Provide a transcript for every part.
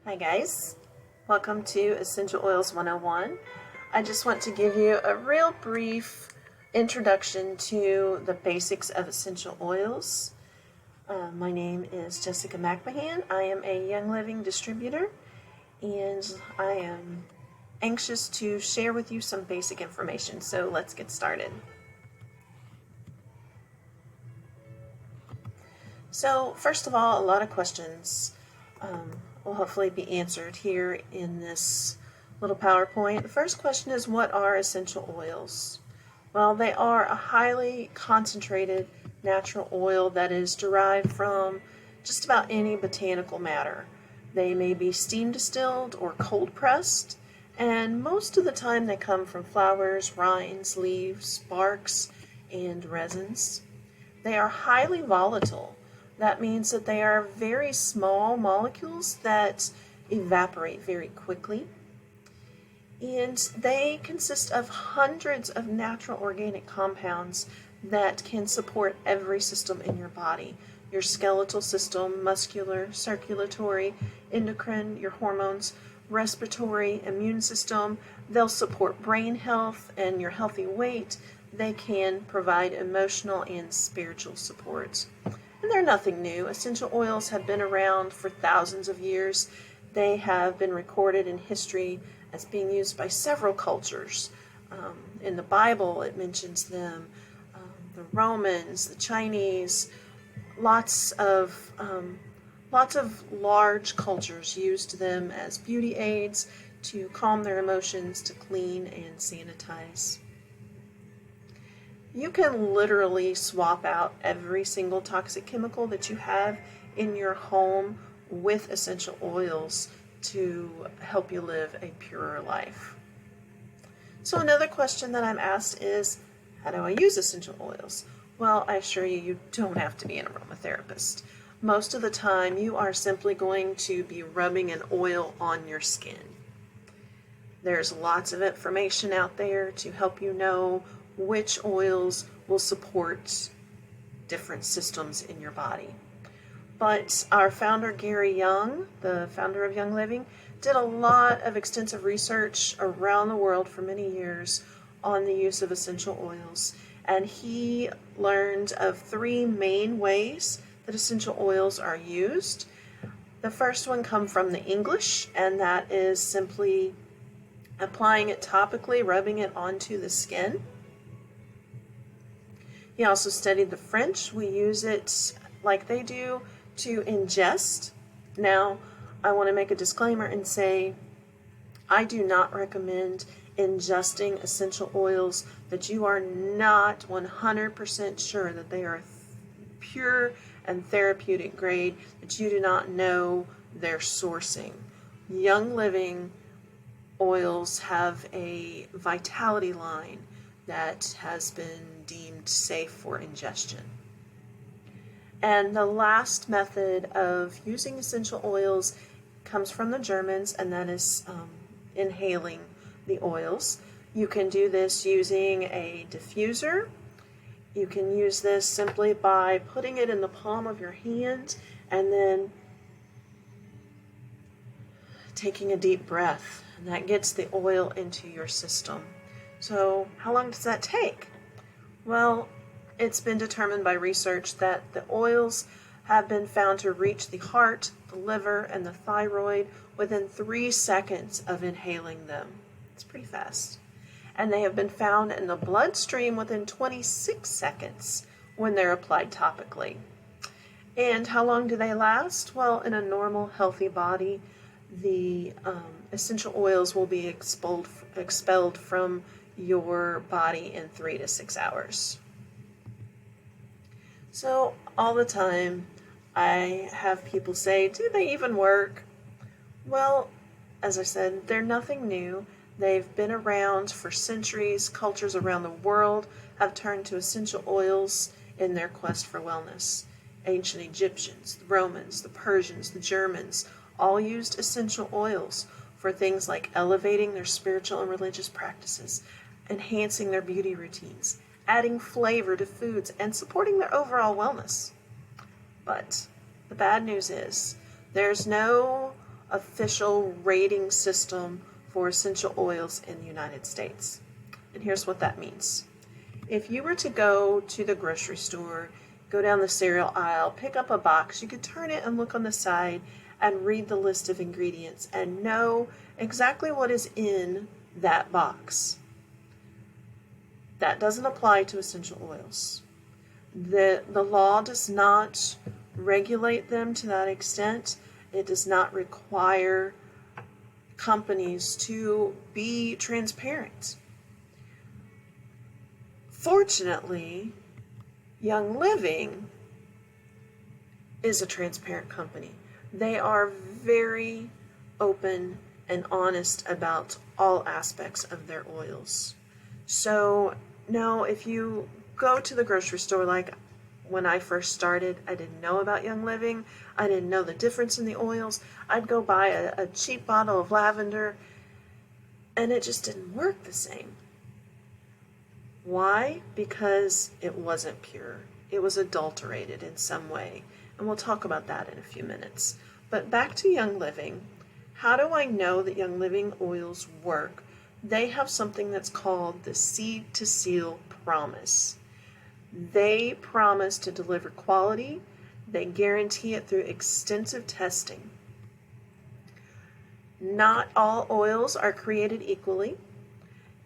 Hi guys, welcome to Essential Oils 101. I just want to give you a real brief introduction to the basics of essential oils. My name is Jessica McMahan. I am a Young Living distributor and I am anxious to share with you some basic information. So let's get started. So first of all, a lot of questions will hopefully be answered here in this little PowerPoint. The first question is, what are essential oils? Well, they are a highly concentrated natural oil that is derived from just about any botanical matter. They may be steam distilled or cold pressed, and most of the time they come from flowers, rinds, leaves, barks, and resins. They are highly volatile. That means that they are very small molecules that evaporate very quickly. And they consist of hundreds of natural organic compounds that can support every system in your body. Your skeletal system, muscular, circulatory, endocrine, your hormones, respiratory, immune system. They'll support brain health and your healthy weight. They can provide emotional and spiritual support. And they're nothing new. Essential oils have been around for thousands of years. They have been recorded in history as being used by several cultures. In the Bible, it mentions them. The Romans, the Chinese, lots of large cultures used them as beauty aids to calm their emotions, to clean and sanitize. You can literally swap out every single toxic chemical that you have in your home with essential oils to help you live a purer life. So another question that I'm asked is, how do I use essential oils? Well, I assure you, you don't have to be an aromatherapist. Most of the time, you are simply going to be rubbing an oil on your skin. There's lots of information out there to help you know which oils will support different systems in your body. But our founder, Gary Young, the founder of Young Living, did a lot of extensive research around the world for many years on the use of essential oils. And he learned of three main ways that essential oils are used. The first one comes from the English, and that is simply applying it topically, rubbing it onto the skin. He also studied the French. We use it like they do to ingest. Now, I want to make a disclaimer and say I do not recommend ingesting essential oils that you are not 100% sure that they are pure and therapeutic grade, that you do not know their sourcing. Young Living oils have a vitality line that has been deemed safe for ingestion. And the last method of using essential oils comes from the Germans, and that is inhaling the oils. You can do this using a diffuser. You can use this simply by putting it in the palm of your hand and then taking a deep breath, and that gets the oil into your system. So how long does that take? Well, it's been determined by research that the oils have been found to reach the heart, the liver, and the thyroid within 3 seconds of inhaling them. It's pretty fast. And they have been found in the bloodstream within 26 seconds when they're applied topically. And how long do they last? Well, in a normal, healthy body, the essential oils will be expelled from your body in 3 to 6 hours. So all the time I have people say, do they even work? Well, as I said, they're nothing new. They've been around for centuries. Cultures around the world have turned to essential oils in their quest for wellness. Ancient Egyptians, the Romans, the Persians, the Germans all used essential oils for things like elevating their spiritual and religious practices, enhancing their beauty routines, adding flavor to foods, and supporting their overall wellness. But the bad news is there's no official rating system for essential oils in the United States. And here's what that means. If you were to go to the grocery store, go down the cereal aisle, pick up a box, you could turn it and look on the side and read the list of ingredients and know exactly what is in that box. That doesn't apply to essential oils. The law does not regulate them to that extent. It does not require companies to be transparent. Fortunately, Young Living is a transparent company. They are very open and honest about all aspects of their oils. So, no, if you go to the grocery store, like when I first started, I didn't know about Young Living. I didn't know the difference in the oils. I'd go buy a cheap bottle of lavender, and it just didn't work the same. Why? Because it wasn't pure. It was adulterated in some way. And we'll talk about that in a few minutes. But back to Young Living. How do I know that Young Living oils work? They have something that's called the Seed to Seal Promise. They promise to deliver quality. They guarantee it through extensive testing. Not all oils are created equally,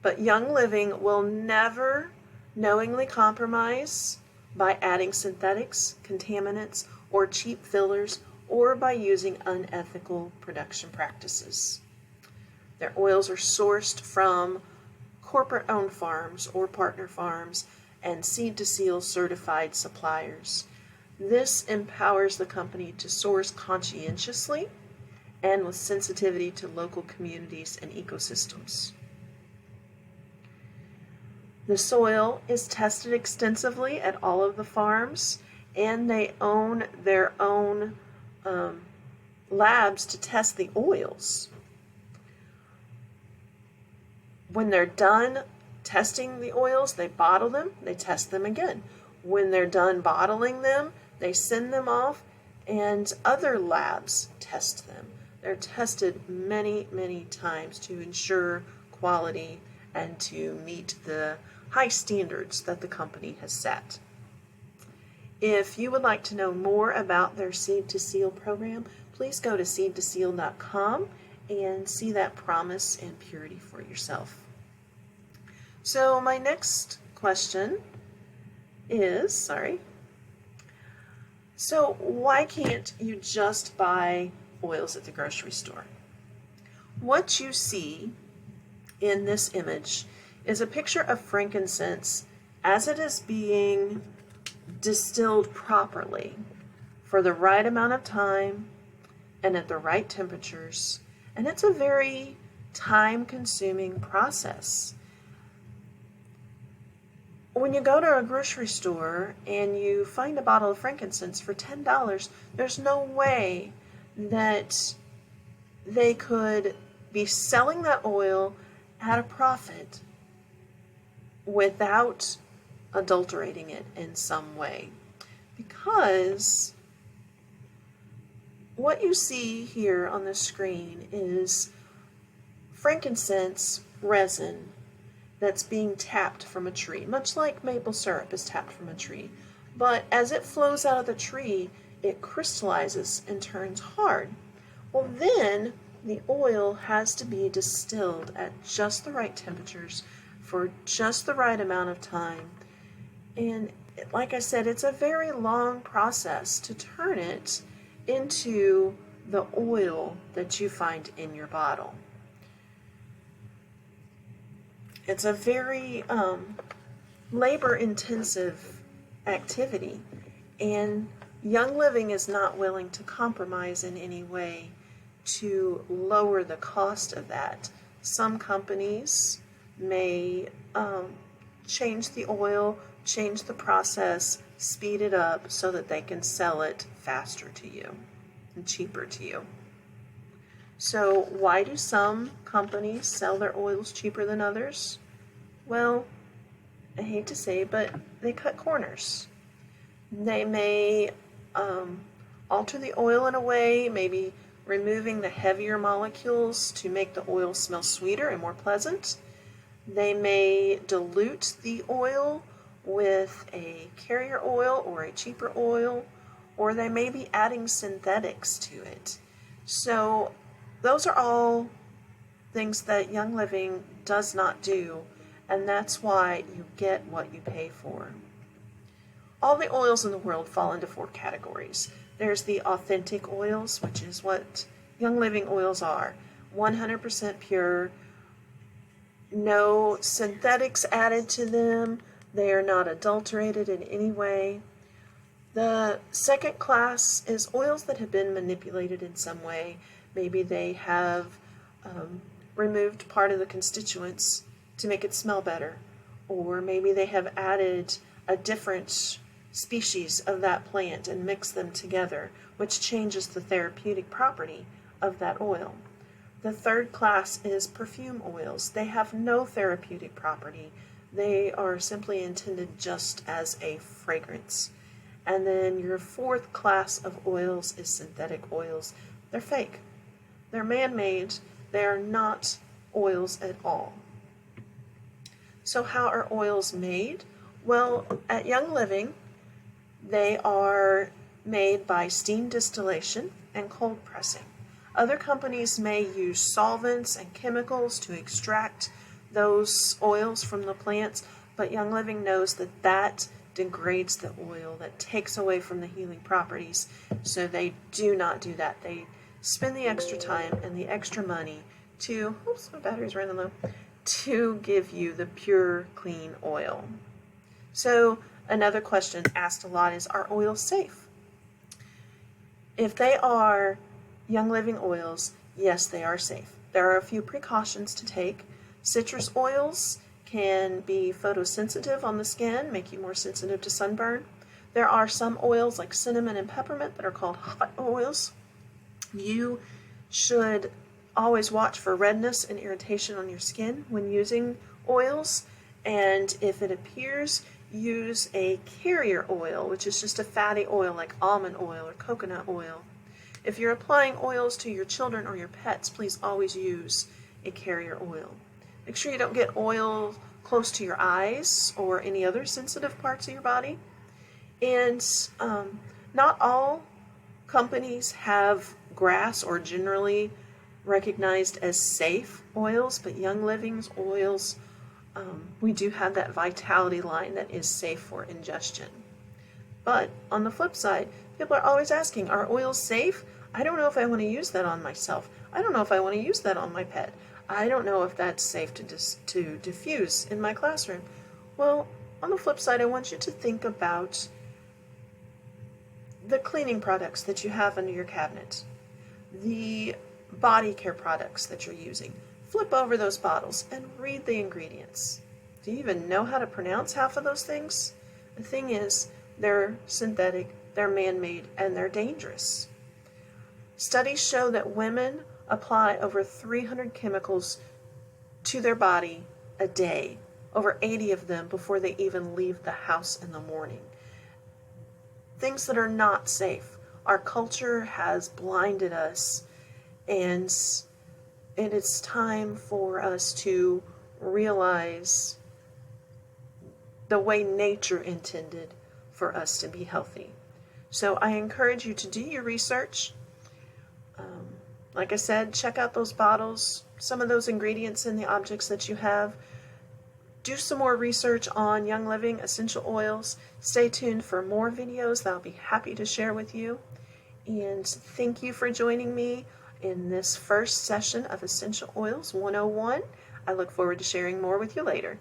but Young Living will never knowingly compromise by adding synthetics, contaminants, or cheap fillers, or by using unethical production practices. Their oils are sourced from corporate-owned farms or partner farms and seed-to-seal certified suppliers. This empowers the company to source conscientiously and with sensitivity to local communities and ecosystems. The soil is tested extensively at all of the farms, and they own their own labs to test the oils. When they're done testing the oils, they bottle them, they test them again. When they're done bottling them, they send them off, and other labs test them. They're tested many, many times to ensure quality and to meet the high standards that the company has set. If you would like to know more about their Seed to Seal program, please go to seedtoseal.com and see that promise and purity for yourself. So my next question is, so why can't you just buy oils at the grocery store? What you see in this image is a picture of frankincense as it is being distilled properly for the right amount of time and at the right temperatures, and it's a very time-consuming process. When you go to a grocery store and you find a bottle of frankincense for $10, there's no way that they could be selling that oil at a profit without adulterating it in some way. Because what you see here on the screen is frankincense resin that's being tapped from a tree, much like maple syrup is tapped from a tree. But as it flows out of the tree, it crystallizes and turns hard. Well, then the oil has to be distilled at just the right temperatures for just the right amount of time. And like I said, it's a very long process to turn it into the oil that you find in your bottle. It's a very labor-intensive activity, and Young Living is not willing to compromise in any way to lower the cost of that. Some companies may change the oil, change the process, speed it up so that they can sell it faster to you and cheaper to you. So why do some companies sell their oils cheaper than others? Well, I hate to say, but they cut corners. They may alter the oil in a way, maybe removing the heavier molecules to make the oil smell sweeter and more pleasant. They may dilute the oil with a carrier oil or a cheaper oil, or they may be adding synthetics to it. So those are all things that Young Living does not do, and that's why you get what you pay for. All the oils in the world fall into 4 categories. There's the authentic oils, which is what Young Living oils are. 100% pure, no synthetics added to them. They are not adulterated in any way. The second class is oils that have been manipulated in some way. Maybe they have removed part of the constituents to make it smell better, or maybe they have added a different species of that plant and mixed them together, which changes the therapeutic property of that oil. The third class is perfume oils. They have no therapeutic property. They are simply intended just as a fragrance. And then your fourth class of oils is synthetic oils. They're fake. They're man-made. They are not oils at all. So how are oils made? Well, at Young Living, they are made by steam distillation and cold pressing. Other companies may use solvents and chemicals to extract those oils from the plants, but Young Living knows that that degrades the oil, that takes away from the healing properties, so they do not do that. They spend the extra time and the extra money to, oops, my battery's running low, to give you the pure, clean oil. So another question asked a lot is, are oils safe? If they are Young Living oils, yes, they are safe. There are a few precautions to take. Citrus oils can be photosensitive on the skin, make you more sensitive to sunburn. There are some oils like cinnamon and peppermint that are called hot oils. You should always watch for redness and irritation on your skin when using oils, and if it appears, use a carrier oil, which is just a fatty oil like almond oil or coconut oil. If you're applying oils to your children or your pets, please always use a carrier oil. Make sure you don't get oil close to your eyes or any other sensitive parts of your body. And not all companies have grass or generally recognized as safe oils, but Young Living's oils, we do have that Vitality line that is safe for ingestion. But on the flip side, people are always asking, are oils safe? I don't know if I want to use that on myself. I don't know if I want to use that on my pet. I don't know if that's safe to diffuse in my classroom. Well, on the flip side, I want you to think about the cleaning products that you have under your cabinet, the body care products that you're using. Flip over those bottles and read the ingredients. Do you even know how to pronounce half of those things? The thing is, they're synthetic, they're man-made, and they're dangerous. Studies show that women apply over 300 chemicals to their body a day, over 80 of them before they even leave the house in the morning. Things that are not safe. Our culture has blinded us, and it's time for us to realize the way nature intended for us to be healthy. So I encourage you to do your research. Like I said, check out those bottles, some of those ingredients in the objects that you have. Do some more research on Young Living essential oils. Stay tuned for more videos that I'll be happy to share with you. And thank you for joining me in this first session of Essential Oils 101. I look forward to sharing more with you later.